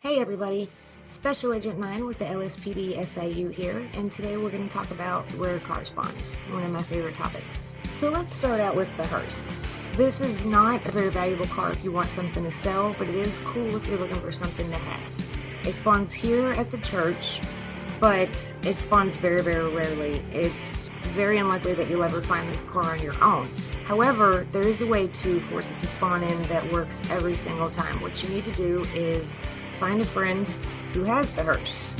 Hey everybody, Special Agent 9 with the LSPD SIU here, and today we're going to talk about rare car spawns, one of my favorite topics. So let's start out with the Hearse. This is not a very valuable car if you want something to sell, but it is cool if you're looking for something to have. It spawns here at the church, but it spawns very, very rarely. It's very unlikely that you'll ever find this car on your own. However, there is a way to force it to spawn in that works every single time. What you need to do is find a friend who has the Hearse.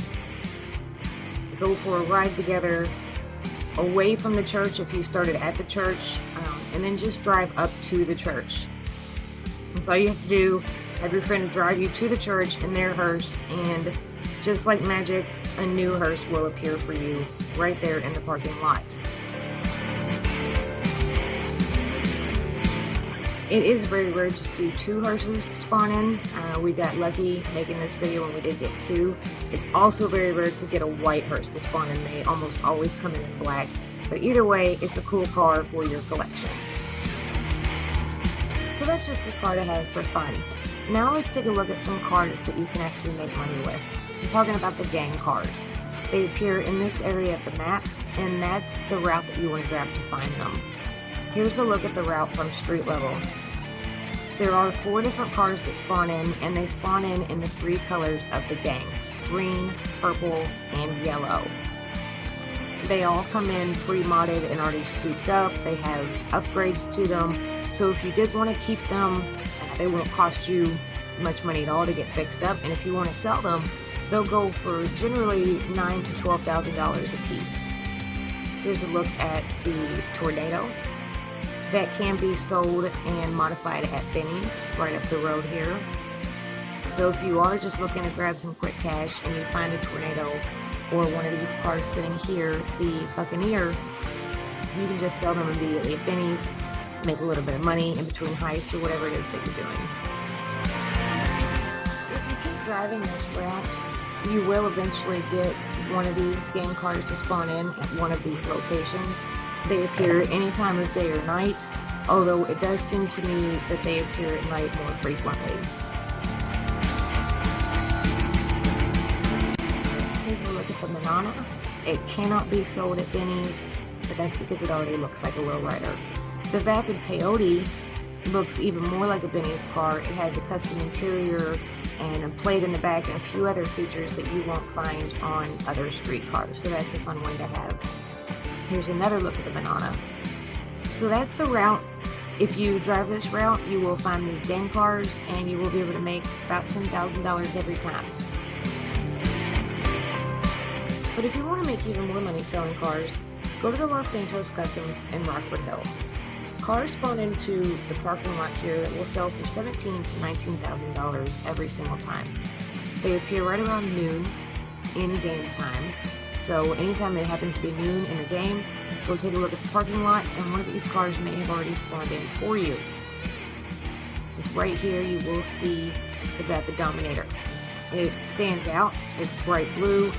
Go for a ride together away from the church if you started at the church, and then just drive up to the church. That's all you have to do. Have your friend drive you to the church in their Hearse, and just like magic, a new Hearse will appear for you right there in the parking lot. It is very rare to see two Hearses spawn in. We got lucky making this video when we did get two. It's also very rare to get a white Hearse to spawn in. They almost always come in black. But either way, it's a cool car for your collection. So that's just a car to have for fun. Now let's take a look at some cars that you can actually make money with. I'm talking about the gang cars. They appear in this area of the map, and that's the route that you want to grab to find them. Here's a look at the route from street level. There are 4 different cars that spawn in, and they spawn in the 3 colors of the gangs: green, purple, and yellow. They all come in pre-modded and already souped up. They have upgrades to them, so if you did want to keep them, they won't cost you much money at all to get fixed up, and if you want to sell them, they'll go for generally $9,000 to $12,000 a piece. Here's a look at the Tornado. That can be sold and modified at Benny's right up the road here. So if you are just looking to grab some quick cash and you find a Tornado or one of these cars sitting here, the Buccaneer, you can just sell them immediately at Benny's, make a little bit of money in between heists or whatever it is that you're doing. If you keep driving this route, you will eventually get one of these gang cars to spawn in at one of these locations. They appear any time of day or night, although it does seem to me that they appear at night more frequently. Here's a look at the Manana. It cannot be sold at Benny's, but that's because it already looks like a lowrider. The Vapid Peyote looks even more like a Benny's car. It has a custom interior and a plate in the back and a few other features that you won't find on other street cars, so that's a fun one to have. Here's another look at the Banana. So that's the route. If you drive this route, you will find these gang cars, and you will be able to make about $10,000 every time. But if you want to make even more money selling cars, go to the Los Santos Customs in Rockford Hill. Cars spawn into the parking lot here that will sell for $17,000 to $19,000 every single time. They appear right around noon in game time. So anytime it happens to be noon in the game, go take a look at the parking lot, and one of these cars may have already spawned in for you. Right here you will see the Vapid Dominator. It stands out, it's bright blue,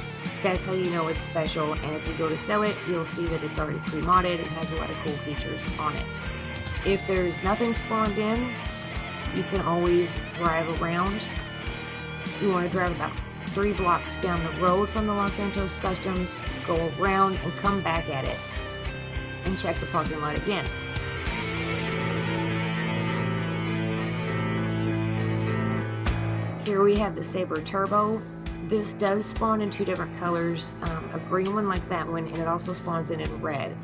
that's how you know it's special, and if you go to sell it, you'll see that it's already pre-modded. It has a lot of cool features on it. If there's nothing spawned in, you can always drive around. You want to drive about 3 blocks down the road from the Los Santos Customs, go around and come back at it, and check the parking lot again. Here we have the Sabre Turbo. This does spawn in 2 different colors, a green one like that one, and it also spawns in red.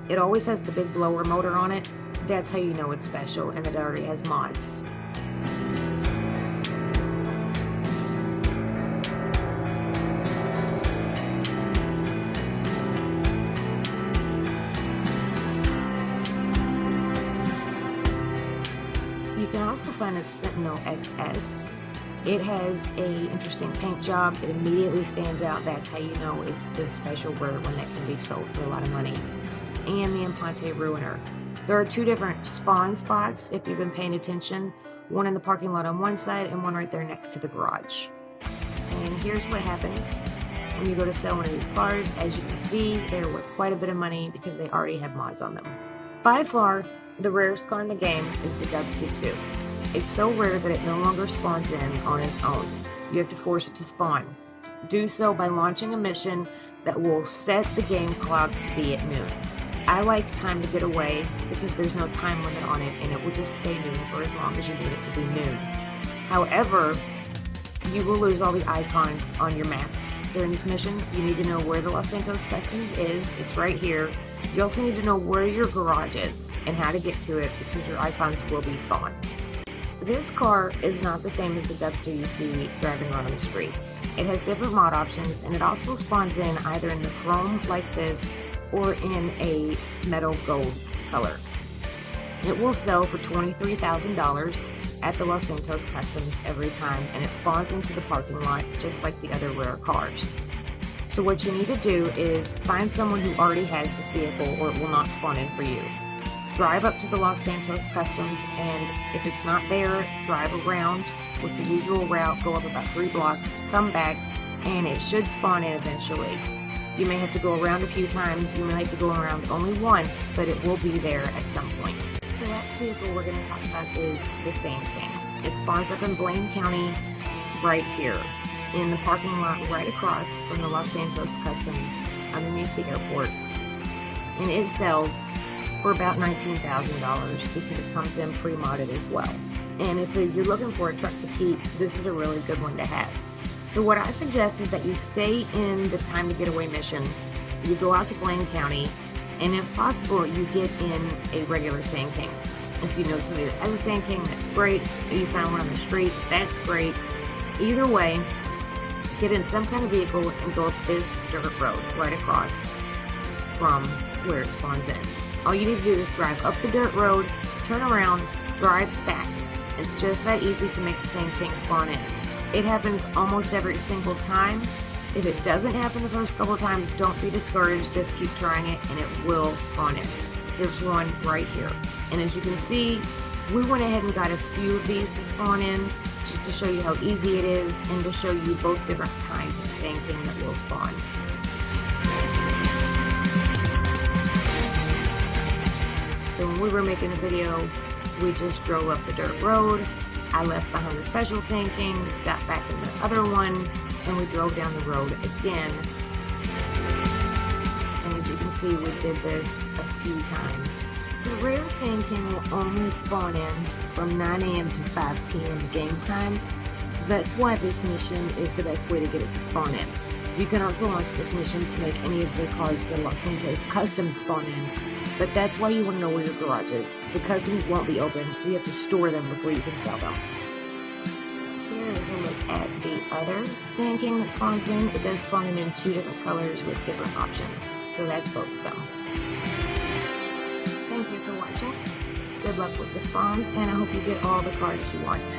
It always has the big blower motor on it. That's how you know it's special, and it already has mods. You can also find a Sentinel XS. It has a interesting paint job. It immediately stands out. That's how you know it's the special rare one that can be sold for a lot of money. And the Impante Ruiner. There are 2 different spawn spots if you've been paying attention. One in the parking lot on one side and one right there next to the garage. And here's what happens when you go to sell one of these cars. As you can see, they're worth quite a bit of money because they already have mods on them. By far, the rarest car in the game is the Dubsta II. It's so rare that it no longer spawns in on its own. You have to force it to spawn. Do so by launching a mission that will set the game clock to be at noon. I like time to get away because there's no time limit on it and it will just stay noon for as long as you need it to be noon. However, you will lose all the icons on your map. During this mission, you need to know where the Los Santos Customs is. It's right here. You also need to know where your garage is and how to get to it because your icons will be gone. This car is not the same as the Dubsta you see driving around on the street. It has different mod options and it also spawns in either in the chrome like this or in a metal gold color. It will sell for $23,000 at the Los Santos Customs every time, and it spawns into the parking lot just like the other rare cars. So what you need to do is find someone who already has this vehicle or it will not spawn in for you. Drive up to the Los Santos Customs, and if it's not there, drive around with the usual route, go up about 3 blocks, come back, and it should spawn in eventually. You may have to go around a few times, you may have to go around only once, but it will be there at some point. The next vehicle we're going to talk about is the SandKing. It spawns up in Blaine County right here, in the parking lot right across from the Los Santos Customs underneath the airport. And it sells for about $19,000 because it comes in pre-modded as well. And if you're looking for a truck to keep, this is a really good one to have. So what I suggest is that you stay in the time to get away mission, you go out to Blaine County, and if possible, you get in a regular SandKing. If you know somebody that has a SandKing, that's great. If you find one on the street, that's great. Either way, get in some kind of vehicle and go up this dirt road right across from where it spawns in. All you need to do is drive up the dirt road, turn around, drive back. It's just that easy to make the SandKing spawn in. It happens almost every single time. If it doesn't happen the first couple of times, don't be discouraged, just keep trying it and it will spawn in. There's one right here. And as you can see, we went ahead and got a few of these to spawn in, just to show you how easy it is and to show you both different kinds of SandKing that will spawn. So when we were making the video, we just drove up the dirt road. I left behind the special SandKing, got back in the other one, and we drove down the road again. And as you can see, we did this a few times. The rare SandKing will only spawn in from 9 AM to 5 PM game time, so that's why this mission is the best way to get it to spawn in. You can also launch this mission to make any of the cars the Los Santos Customs spawn in, but that's why you want to know where your garage is. The customs won't be open, so you have to store them before you can sell them. Here is a look at the other SandKing that spawns in. It does spawn in 2 different colors with different options, so that's both of them. Thank you for watching. Good luck with the spawns, and I hope you get all the cars you want.